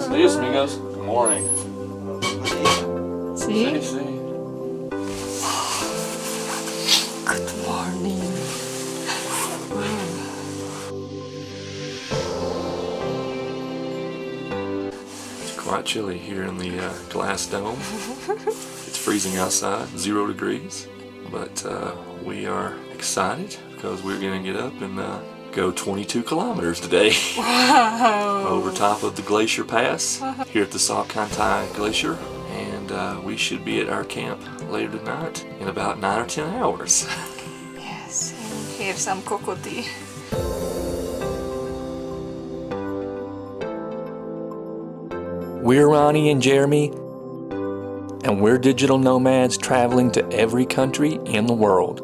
Adios, amigos. Good morning. See? See. Good morning. It's quite chilly here in the glass dome. It's freezing outside, 0 degrees. But we are excited because we're going to get up and go 22 kilometers today. Wow. Over top of the Glacier Pass here at the Salkantay Glacier. And we should be at our camp later tonight in about 9 or 10 hours. Yes, and here's some cocoa tea. We're Rani and Jeremy, and we're digital nomads traveling to every country in the world.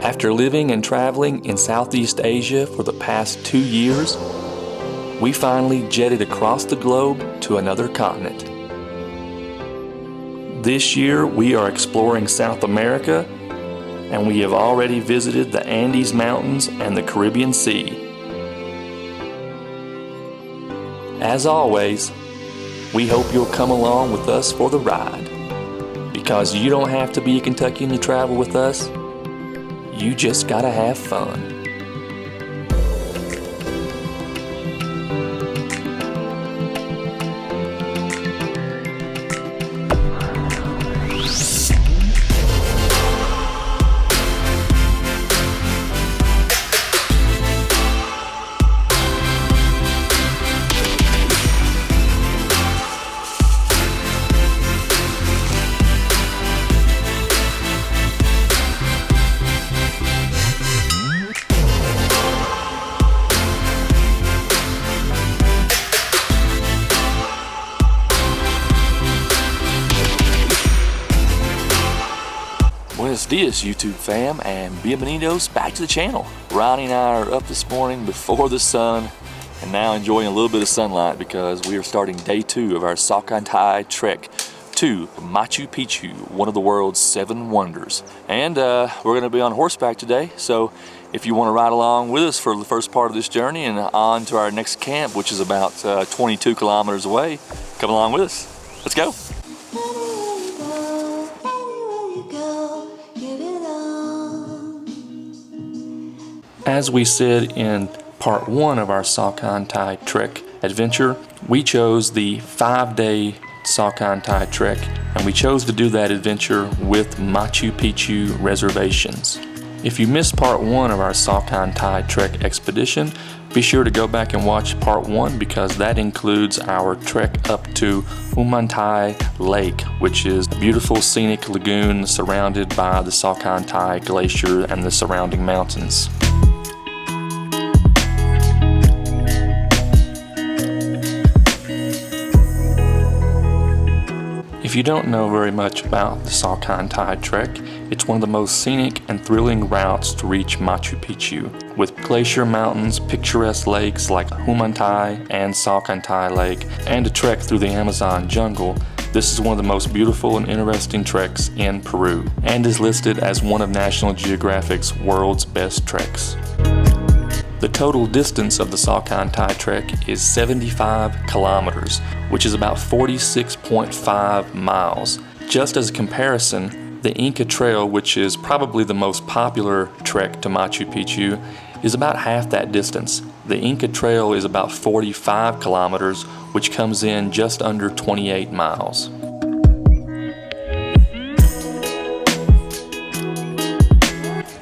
After living and traveling in Southeast Asia for the past 2 years, we finally jetted across the globe to another continent. This year we are exploring South America, and we have already visited the Andes Mountains and the Caribbean Sea. As always, we hope you'll come along with us for the ride, because you don't have to be a Kentuckian to travel with us. You just gotta have fun. Buenos dias, YouTube fam, and bienvenidos back to the channel. Ronnie and I are up this morning before the sun and now enjoying a little bit of sunlight because we are starting day 2 of our Salkantay Trek to Machu Picchu, one of the world's 7 wonders. And we're going to be on horseback today, so if you want to ride along with us for the first part of this journey and on to our next camp, which is about 22 kilometers away, come along with us. Let's go. As we said in part 1 of our Salkantay Trek adventure, we chose the 5-day Salkantay Trek, and we chose to do that adventure with Machu Picchu reservations. If you missed part 1 of our Salkantay Trek expedition, be sure to go back and watch part 1 because that includes our trek up to Salkantay Lake, which is a beautiful scenic lagoon surrounded by the Salkantay Glacier and the surrounding mountains. If you don't know very much about the Salkantay Trek, it's one of the most scenic and thrilling routes to reach Machu Picchu. With glacier mountains, picturesque lakes like Salkantay and Salkantay Lake, and a trek through the Amazon jungle, this is one of the most beautiful and interesting treks in Peru, and is listed as one of National Geographic's world's best treks. The total distance of the Salkantay Trek is 75 kilometers, which is about 46.5 miles. Just as a comparison, the Inca Trail, which is probably the most popular trek to Machu Picchu, is about half that distance. The Inca Trail is about 45 kilometers, which comes in just under 28 miles.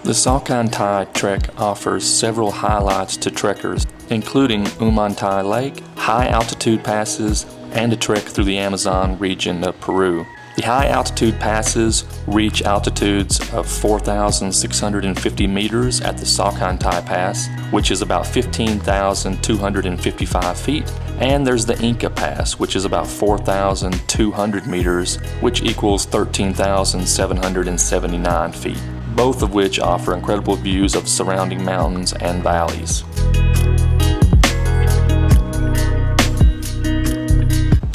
The Salkantay Trek offers several highlights to trekkers, including Salkantay Lake, high-altitude passes, and a trek through the Amazon region of Peru. The high-altitude passes reach altitudes of 4,650 meters at the Salkantay Pass, which is about 15,255 feet, and there's the Inca Pass, which is about 4,200 meters, which equals 13,779 feet, both of which offer incredible views of surrounding mountains and valleys.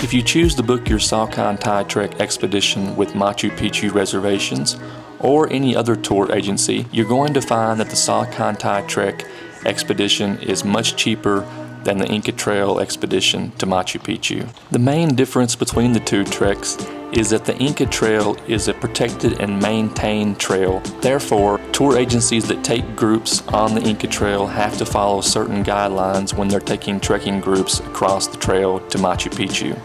If you choose to book your Salkantay Trek expedition with Machu Picchu reservations or any other tour agency, you're going to find that the Salkantay Trek expedition is much cheaper than the Inca Trail expedition to Machu Picchu. The main difference between the two treks is that the Inca Trail is a protected and maintained trail. Therefore, tour agencies that take groups on the Inca Trail have to follow certain guidelines when they're taking trekking groups across the trail to Machu Picchu.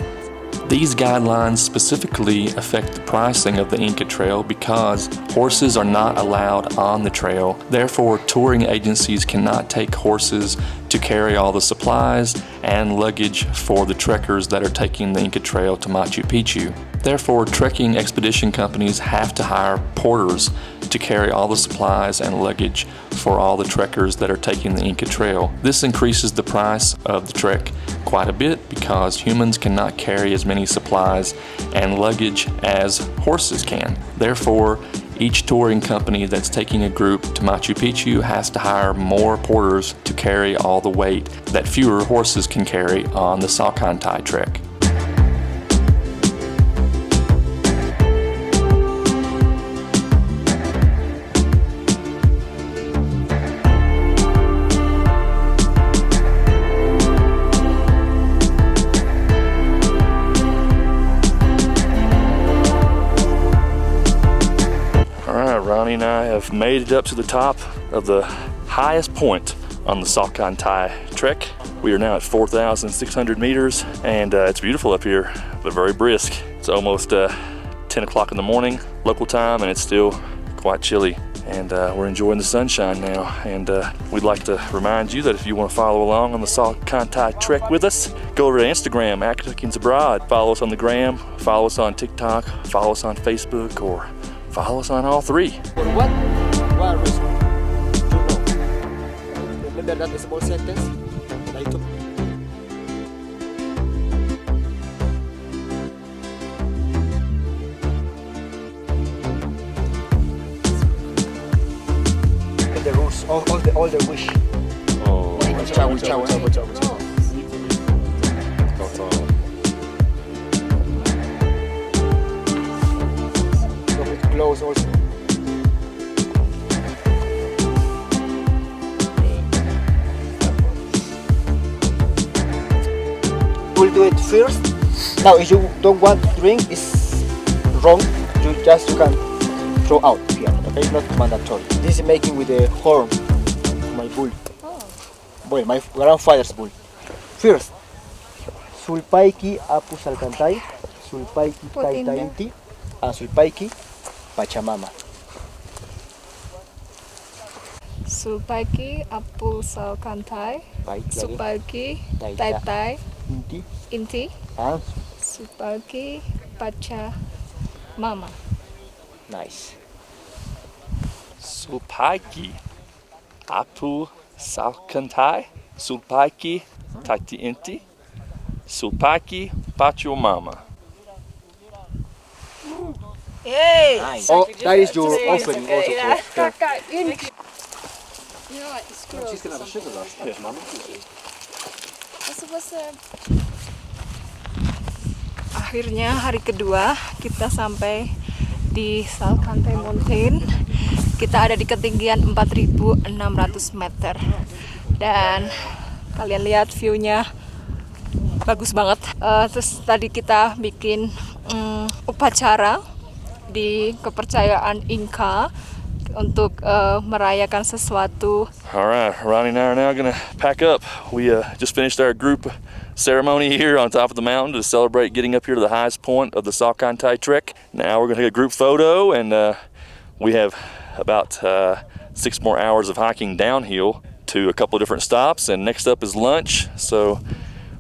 These guidelines specifically affect the pricing of the Inca Trail because horses are not allowed on the trail. Therefore, touring agencies cannot take horses to carry all the supplies and luggage for the trekkers that are taking the Inca Trail to Machu Picchu. Therefore, trekking expedition companies have to hire porters to carry all the supplies and luggage for all the trekkers that are taking the Inca Trail. This increases the price of the trek quite a bit because humans cannot carry as many supplies and luggage as horses can. Therefore, each touring company that's taking a group to Machu Picchu has to hire more porters to carry all the weight that fewer horses can carry on the Salkantay Trek. Ronnie and I have made it up to the top of the highest point on the Salkantay Trek. We are now at 4,600 meters and it's beautiful up here, but very brisk. It's almost 10 o'clock in the morning local time and it's still quite chilly. And we're enjoying the sunshine now. And we'd like to remind you that if you want to follow along on the Salkantay Trek with us, go over to Instagram, Kentuckians Abroad. Follow us on the gram, follow us on TikTok, follow us on Facebook, or follow us on all three. For what? What reason? You know. Remember that small sentence that I took? The rules, all the wish. Oh, Ciao, ciao, ciao. Close also. We'll do it first. Now, if you don't want to drink, it's wrong. You can throw out here. Okay, not mandatory. This is making with the horn of my bull. Well, my grandfather's bull. First, Sulpaiki Apu Salkantay, Sulpaiki Taitainti, and Sulpaiki Pachamama. Sulpaiki Apul Salkantay, Sulpaiki Taitai Inti, And Sulpaiki Pachamama. nice. Sulpaiki Apu Salkantay, Sulpaiki Taiti Inti, Sulpaiki Pachamama. Yay! Nice. Oh, that is your opening also. Kakak ini. You know what? Screw Akhirnya hari kedua kita sampai di Salkantay Mountain. Kita ada di ketinggian 4.600 meter dan kalian lihat view-nya bagus banget. Terus tadi kita bikin upacara di kepercayaan Inca untuk merayakan sesuatu. Alright, Ronnie and I are now gonna pack up. We just finished our group ceremony here on top of the mountain to celebrate getting up here to the highest point of the Salkantay Trek. Now we're gonna take a group photo and we have about 6 more hours of hiking downhill to a couple of different stops, and next up is lunch, so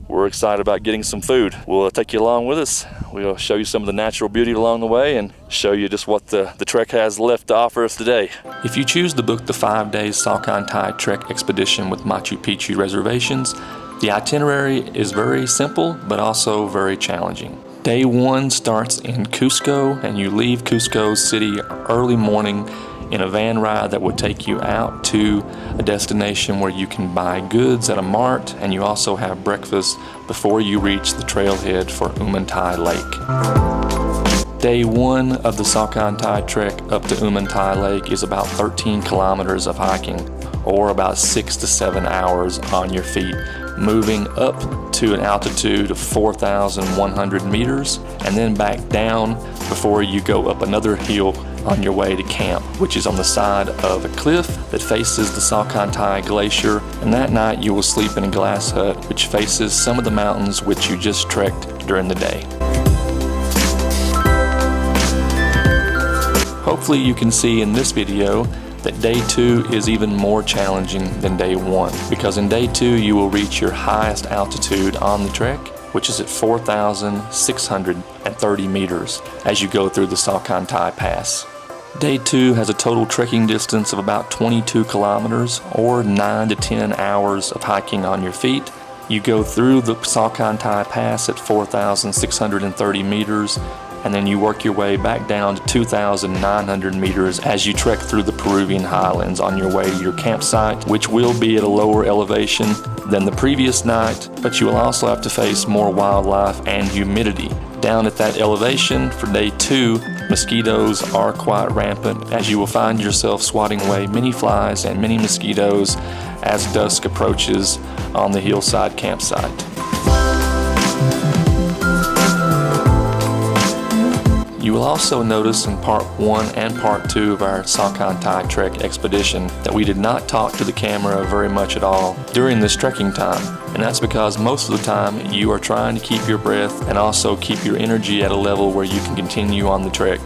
we're excited about getting some food. We'll take you along with us. We'll show you some of the natural beauty along the way and show you just what the trek has left to offer us today. If you choose to book the 5-day Salkantay Trek expedition with Machu Picchu reservations, the itinerary is very simple but also very challenging. Day 1 starts in Cusco and you leave Cusco City early morning in a van ride that would take you out to a destination where you can buy goods at a mart, and you also have breakfast before you reach the trailhead for Umantay Lake. Day 1 of the Salkantay Trek up to Umantay Lake is about 13 kilometers of hiking, or about 6 to 7 hours on your feet, moving up to an altitude of 4,100 meters, and then back down before you go up another hill on your way to camp, which is on the side of a cliff that faces the Salkantay Glacier. And that night you will sleep in a glass hut which faces some of the mountains which you just trekked during the day. Hopefully you can see in this video that day 2 is even more challenging than day 1, because in day 2 you will reach your highest altitude on the trek, which is at 4,630 meters as you go through the Salkantay Pass. Day 2 has a total trekking distance of about 22 kilometers or 9 to 10 hours of hiking on your feet. You go through the Salkantay Pass at 4,630 meters, and then you work your way back down to 2,900 meters as you trek through the Peruvian highlands on your way to your campsite, which will be at a lower elevation than the previous night, but you will also have to face more wildlife and humidity. Down at that elevation for day 2, mosquitoes are quite rampant, as you will find yourself swatting away many flies and many mosquitoes as dusk approaches on the hillside campsite. You will also notice in part 1 and part 2 of our Salkantay Trek expedition that we did not talk to the camera very much at all during this trekking time, and that's because most of the time you are trying to keep your breath and also keep your energy at a level where you can continue on the trek.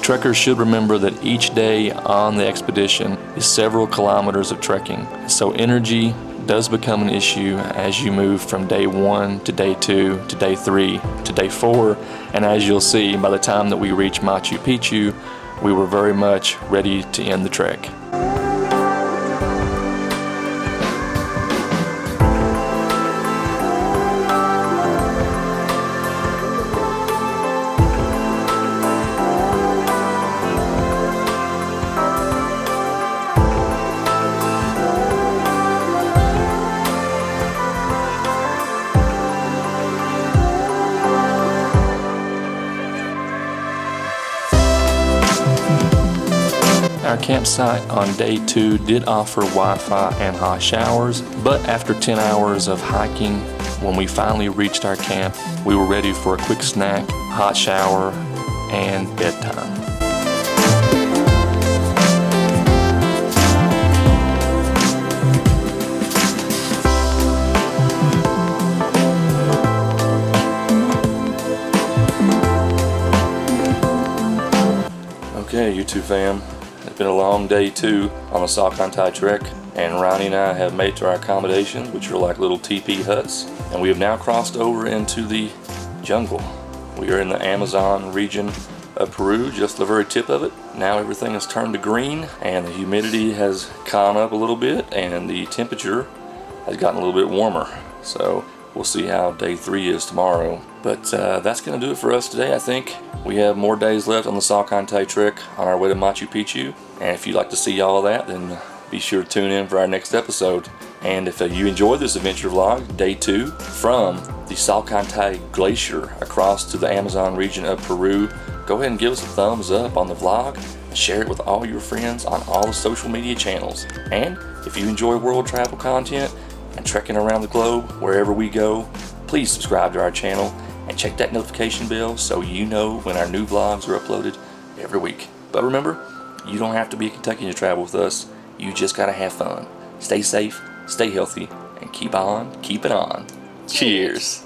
Trekkers should remember that each day on the expedition is several kilometers of trekking, so energy does become an issue as you move from day 1 to day 2 to day 3 to day 4, and as you'll see, by the time that we reach Machu Picchu, we were very much ready to end the trek. Our campsite on day 2 did offer Wi-Fi and hot showers, but after 10 hours of hiking, when we finally reached our camp, we were ready for a quick snack, hot shower, and bedtime. Okay, YouTube fam. It's been a long day 2 on the Salkantay Trek, and Rani and I have made it to our accommodations, which are like little teepee huts, and we have now crossed over into the jungle. We are in the Amazon region of Peru, just the very tip of it. Now everything has turned to green, and the humidity has gone up a little bit, and the temperature has gotten a little bit warmer. So we'll see how day 3 is tomorrow. But that's going to do it for us today, I think. We have more days left on the Salkantay Trek on our way to Machu Picchu. And if you'd like to see all of that, then be sure to tune in for our next episode. And if you enjoyed this adventure vlog, day 2, from the Salkantay Glacier across to the Amazon region of Peru, go ahead and give us a thumbs up on the vlog. Share it with all your friends on all the social media channels. And if you enjoy world travel content and trekking around the globe wherever we go, please subscribe to our channel and check that notification bell so you know when our new vlogs are uploaded every week. But remember, you don't have to be a Kentuckian to travel with us. You just gotta have fun. Stay safe, stay healthy, and keep on keeping on. Cheers.